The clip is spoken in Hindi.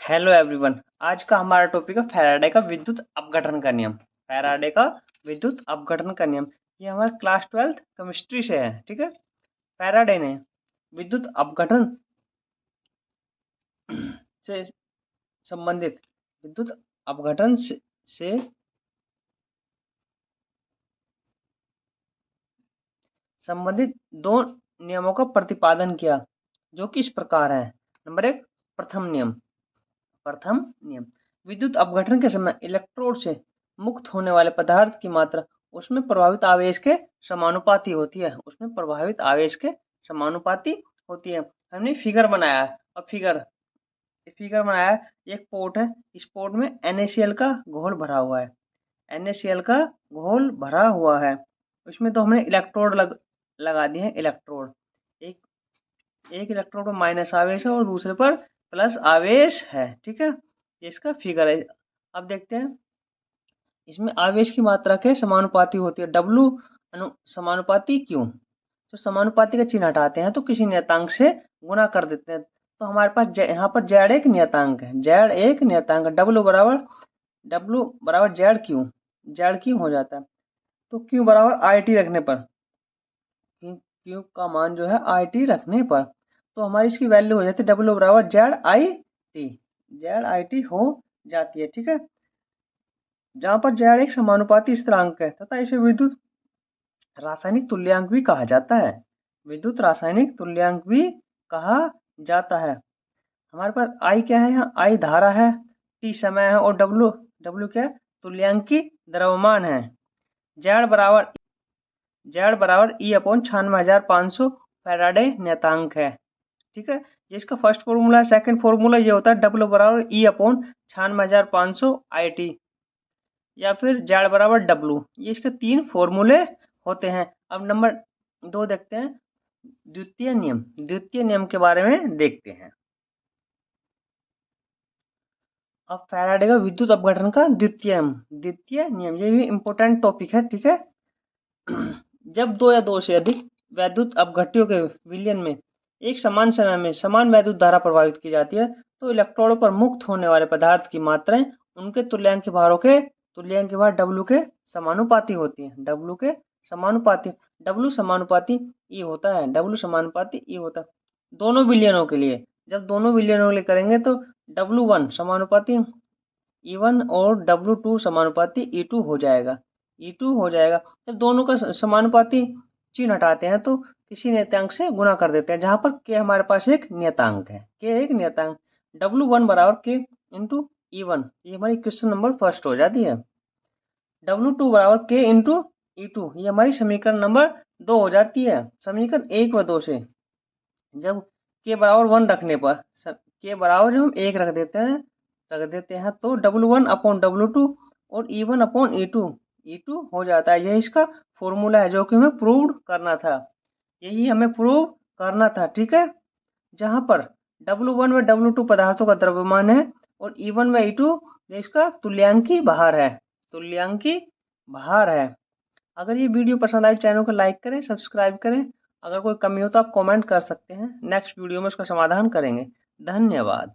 Hello everyone. आज का हमारा टॉपिक है फैराडे का विद्युत अपघटन का नियम। फैराडे का विद्युत अपघटन का नियम ये हमारा क्लास 12th केमिस्ट्री से है। ठीक है। फैराडे ने विद्युत अपघटन से संबंधित विद्युत अपघटन से संबंधित दो नियमों का प्रतिपादन किया, जो कि इस प्रकार है। नंबर 1, प्रथम नियम विद्युत अपघटन के समय इलेक्ट्रोड से मुक्त होने वाले पदार्थ की मात्रा उसमें प्रभावित आवेश के समानुपाती होती है। हमने फिगर बनाया है। अब फिगर बनाया है। एक पोर्ट है, इस पोर्ट में NaCl का घोल भरा हुआ है। उसमें तो हमने इलेक्ट्रोड लगा दिए हैं। एक एक इलेक्ट्रोड पर माइनस आवेश है और दूसरे पर प्लस आवेश है। ठीक है, ये इसका फिगर है। अब देखते हैं, इसमें आवेश की मात्रा के समानुपाती होती है। W समानुपाती क्यों? तो समानुपाती का चिन्ह हटाते हैं तो किसी नियतांक से गुना कर देते हैं। तो हमारे पास यहाँ पर Z एक नियतांक है। W बराबर Z क्यू हो जाता है। तो Q बराबर IT रखने पर, Q का मान जो है IT रखने पर, तो हमारी इसकी वैल्यू हो जाती है W बराबर ZIT हो जाती है। ठीक है, जहां पर Z एक समानुपाती स्थिरांक है तथा इसे विद्युत रासायनिक तुल्यांक भी कहा जाता है। हमारे पास I क्या है? यहाँ I धारा है, T समय है और W क्या है? तुल्यांकी द्रव्यमान है। Z बराबर E अपॉन 96,500 फैराडे नियतांक है। ठीक है, जिसका फर्स्ट फॉर्मूला है। सेकंड फॉर्मूला ये होता है W बराबर E अपॉन 96,500 IT या फिर Z बराबर W। ये इसके 3 फॉर्मूले होते हैं। अब नंबर 2 देखते हैं, द्वितीय नियम के बारे में देखते हैं। अब फैराडे का विद्युत अपघटन का द्वितीय नियम, ये भी इम्पोर्टेंट टॉपिक है। ठीक है, जब दो या दो से अधिक वैद्युत अपघट्यों के विलयन में एक समान समय में समान वैद्युत धारा प्रभावित की जाती है, तो इलेक्ट्रोडों पर मुक्त होने वाले पदार्थ की मात्राएं उनके तुल्यांक भारों के W के समानुपाती होती है। W समानुपाती E होता है। दोनों विलयनों के लिए, जब दोनों विलयनों के लिए करेंगे तो W1 समानुपाती E1 और W2 समानुपाती E2 हो जाएगा। जब दोनों का समानुपाती चिन्ह हटाते हैं तो किसी नियतांक से गुना कर देते हैं, जहां पर K हमारे पास एक नियतांक है। W1 बराबर K इंटू E1, ये हमारी क्वेश्चन नंबर फर्स्ट हो जाती है। W2 बराबर K इंटू E2, ये हमारी समीकरण नंबर 2 हो जाती है। समीकरण 1 व 2 से जब K बराबर 1 रखने पर, K बराबर जब हम 1 रख देते हैं तो W1 अपॉन W2 और E1 अपॉन E2 हो जाता है। यही इसका फॉर्मूला है जो कि हमें प्रूव करना था। ठीक है, जहां पर W1 व W2 पदार्थों का द्रव्यमान है और E1 व E2 इसका तुल्यांकी भार है। अगर ये वीडियो पसंद आए चैनल को लाइक करें, सब्सक्राइब करें। अगर कोई कमी हो तो आप कमेंट कर सकते हैं, नेक्स्ट वीडियो में उसका समाधान करेंगे। धन्यवाद।